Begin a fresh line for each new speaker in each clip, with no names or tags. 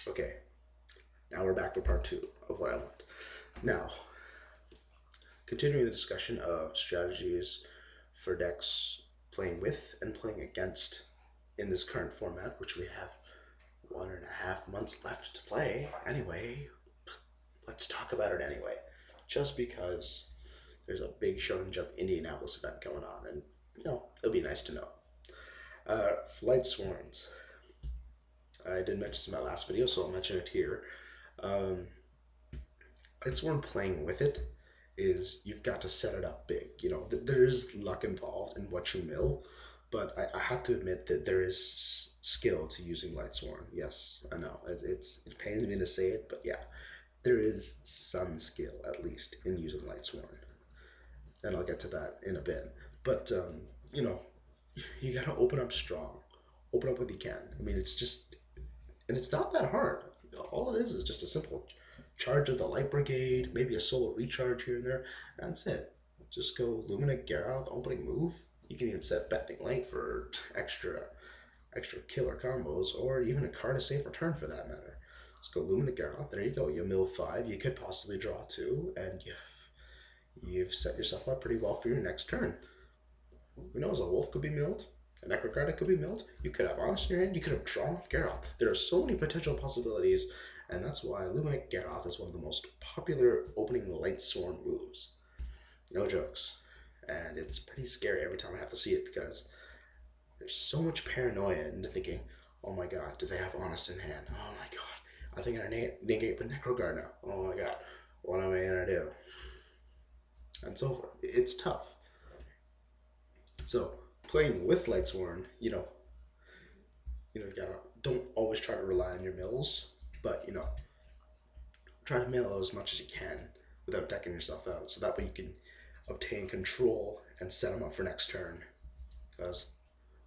Okay, now we're back to part 2 of what I want. Now, continuing the discussion of strategies for decks playing with and playing against in this current format, which we have 1.5 months left to play anyway. Let's talk about it anyway, just because there's a big Shonen Jump Indianapolis event going on, and it'll be nice to know. Lightsworns. I did mention this in my last video, so I'll mention it here. Lightsworn playing with it is you've got to set it up big. There's luck involved in what you mill, but I have to admit that there is skill to using Lightsworn. Yes, I know it pains me to say it, but yeah, there is some skill at least in using Lightsworn, and I'll get to that in a bit. But you gotta open up strong, open up what you can. I mean, it's not that hard. All it is just a simple charge of the Light Brigade, maybe a solo recharge here and there. That's it. Just go Lumina Geralt opening move. You can even set Bending Light for extra killer combos, or even a card of safe return for that matter. Just go Lumina Geralt. There you go. You mill 5. You could possibly draw 2, and you've set yourself up pretty well for your next turn. Who knows? A Wolf could be milled. A Necrocardic could be milled. You could have Honest in your hand. You could have drawn off Geralt. There are so many potential possibilities, and that's why Lumina Geralt is one of the most popular opening Lightsworn moves. No jokes. And it's pretty scary every time I have to see it, because there's so much paranoia into thinking, oh my god, do they have Honest in hand? Oh my god, I think I negate with Necroguard now. Oh my god, what am I going to do? And so forth. It's tough. So, playing with Lightsworn, don't always try to rely on your mills, but try to mill as much as you can without decking yourself out, so that way you can obtain control and set them up for next turn. Because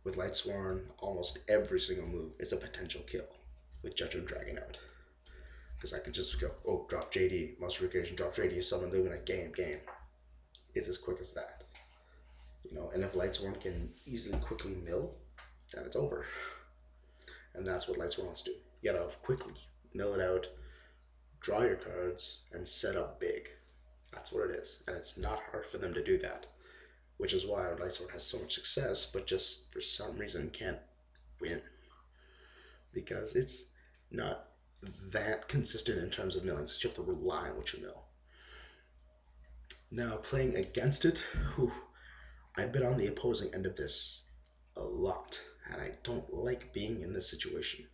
with Lightsworn, almost every single move is a potential kill with Judgment Dragon out. Because I can just go, oh, drop JD, Monster Recreation, drop JD, summon Lumina, game. It's as quick as that. And if Lightsworn can easily quickly mill, then it's over. And that's what Lightsworn wants to do. You gotta quickly mill it out, draw your cards, and set up big. That's what it is. And it's not hard for them to do that, which is why Lightsworn has so much success, but just for some reason can't win. Because it's not that consistent in terms of milling, so you have to rely on what you mill. Now, playing against it, I've been on the opposing end of this a lot, and I don't like being in this situation.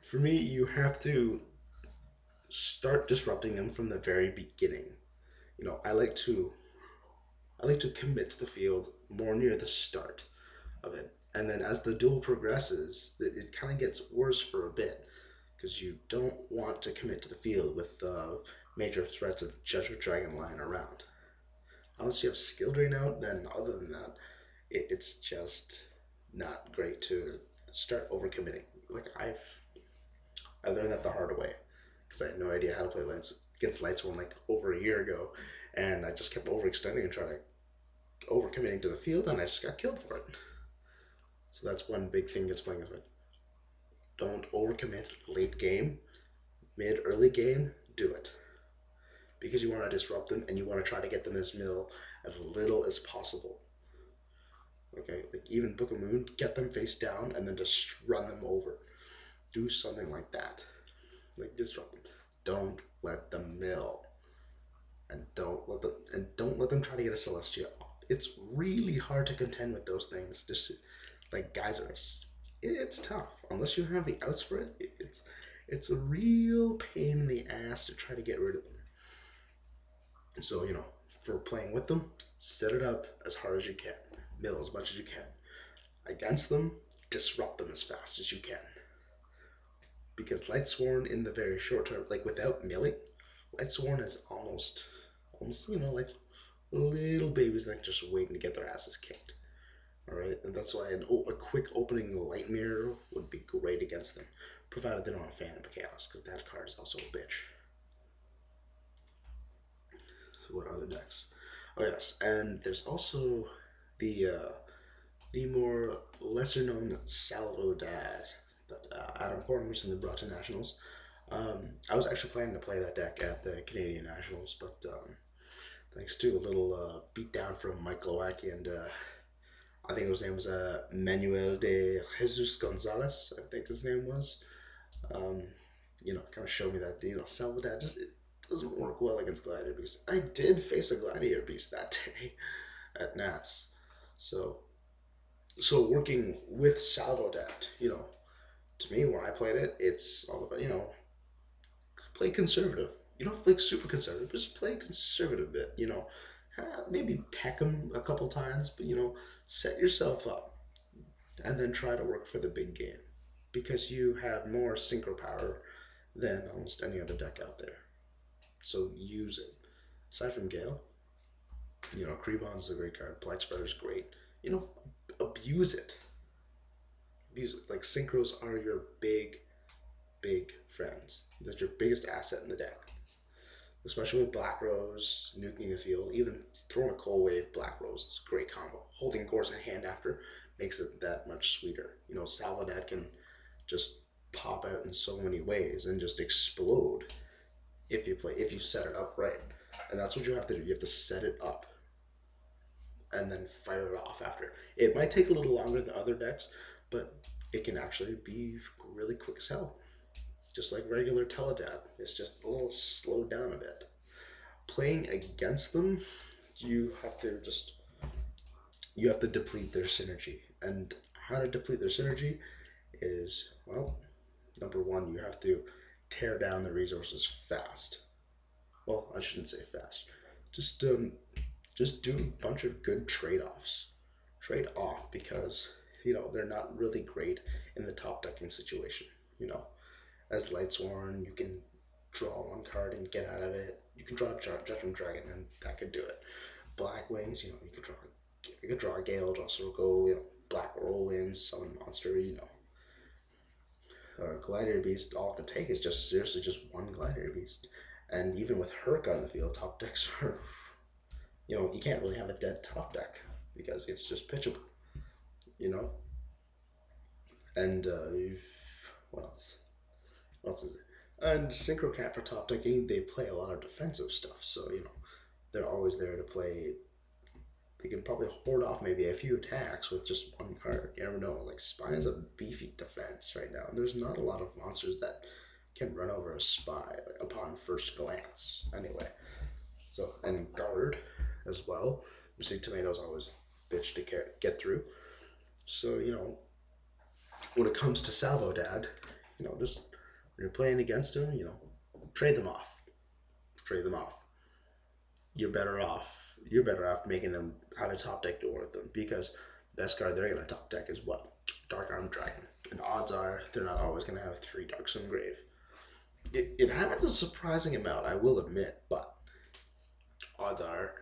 For me, you have to start disrupting them from the very beginning. I like to commit to the field more near the start of it, and then as the duel progresses, it kind of gets worse for a bit, because you don't want to commit to the field with major threats of Judgment Dragon lying around. Unless you have skill drain out, then other than that, it's just not great to start overcommitting. Like I learned that the hard way, because I had no idea how to play against Lightsworn like over a year ago, and I just kept overextending and trying to overcommitting to the field, and I just got killed for it. So that's one big thing that's playing with it. Don't overcommit late game, early game. Do it. Because you want to disrupt them, and you want to try to get them as mill as little as possible. Okay, like even Book of Moon, get them face down, and then just run them over. Do something like that. Like disrupt them. Don't let them mill, and don't let them try to get a Celestial. It's really hard to contend with those things. Just like Geysers, it's tough unless you have the outs for it. It's a real pain in the ass to try to get rid of them. So, for playing with them, set it up as hard as you can. Mill as much as you can. Against them, disrupt them as fast as you can. Because Lightsworn in the very short term, like without milling, Lightsworn is almost, like little babies that just waiting to get their asses kicked. Alright, and that's why a quick opening Light Mirror would be great against them, provided they don't have Phantom Chaos, because that card is also a bitch. What other decks? Oh yes, and there's also the more lesser known SalvoDAD that Adam Corn recently brought to Nationals. I was actually planning to play that deck at the Canadian Nationals, but thanks to a little beatdown from Mike Glowacki and I think his name was Manuel de Jesus Gonzalez, I think his name was. Um, kind of showed me that SalvoDAD just it doesn't work well against Gladiator Beast. I did face a Gladiator Beast that day at Nats, so working with SalvoDAD, to me when I played it, it's all about play conservative. You don't play super conservative, just play conservative a bit. Maybe peck them a couple times, but set yourself up and then try to work for the big game because you have more synchro power than almost any other deck out there. So use it. Aside from Gale, Creebon's a great card. Black Spider's great. Abuse it. Abuse it. Like synchros are your big friends. That's your biggest asset in the deck. Especially with Black Rose nuking the field, even throwing a Cold Wave Black Rose is a great combo. Holding Gorse in hand after makes it that much sweeter. SalvoDAD can just pop out in so many ways and just explode if you set it up right. And that's what you have to do. You have to set it up and then fire it off after. It might take a little longer than other decks, but it can actually be really quick as hell. Just like regular TeleDAD, it's just a little slowed down a bit. Playing against them, you have to deplete their synergy. And how to deplete their synergy is, well, number one, you have to tear down the resources fast. Well, I shouldn't say fast. Just do a bunch of good trade-offs. Trade off because, they're not really great in the top decking situation, As Lightsworn, you can draw one card and get out of it. You can draw Judgment Dragon, and that could do it. Black Wings, you could draw a Gale, draw Sirocco, Black Whirlwind, summon monster, Gladiator Beast, all it could take is seriously just one Gladiator Beast. And even with Herc on the field, top decks are, you can't really have a dead top deck because it's just pitchable, And what else? What else is it? And Synchro Cat for top decking, they play a lot of defensive stuff, so they're always there to play. They can probably hoard off maybe a few attacks with just one card. You never know. Like Spine's a beefy defense right now, and there's not a lot of monsters that can run over a Spy upon first glance. Anyway, so and Guard as well. You see, Tomato's always a bitch to get through. So when it comes to SalvoDAD, just when you're playing against them, trade them off. Trade them off. You're better off making them have a top deck door with them because the best card they're going to top deck is what? Dark Arm Dragon. And odds are they're not always going to have 3 Darksome Grave. It happens a surprising amount, I will admit, but odds are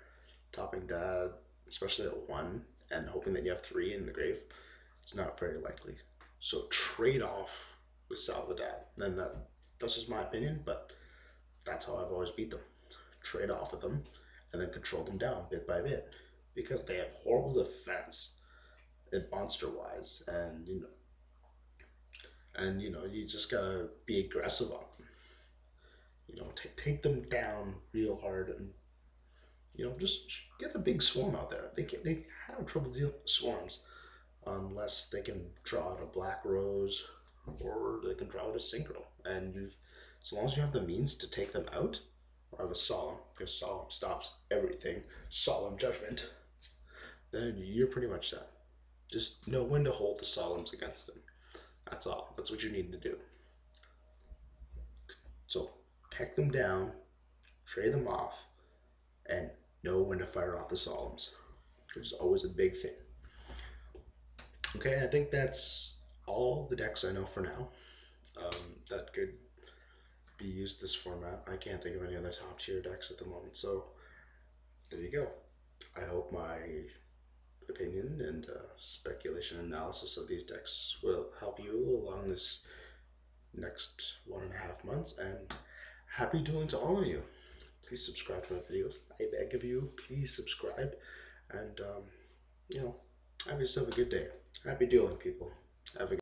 topping Dad, especially at 1, and hoping that you have 3 in the grave, it's not very likely. So trade off with SalvoDAD. And that's just my opinion, but that's how I've always beat them. Trade off with them and then control them down bit by bit because they have horrible defense and monster wise, and you just gotta be aggressive on them. Take them down real hard and just get a big swarm out there. They have trouble dealing with swarms unless they can draw out a Black Rose or they can draw out a Synchro, and as long as you have the means to take them out, or have a Solemn, because Solemn stops everything, Solemn Judgment, then you're pretty much set. Just know when to hold the Solemns against them. That's all. That's what you need to do. So peck them down, trade them off, and know when to fire off the Solemns, which is always a big thing. Okay, I think that's all the decks I know for now that could be used this format. I can't think of any other top tier decks at the moment, so there you go. I hope my opinion and speculation analysis of these decks will help you along this next 1.5 months, and happy dueling to all of you. Please subscribe to my videos. I beg of you, please subscribe, and have yourself a good day. Happy dueling, people. Have a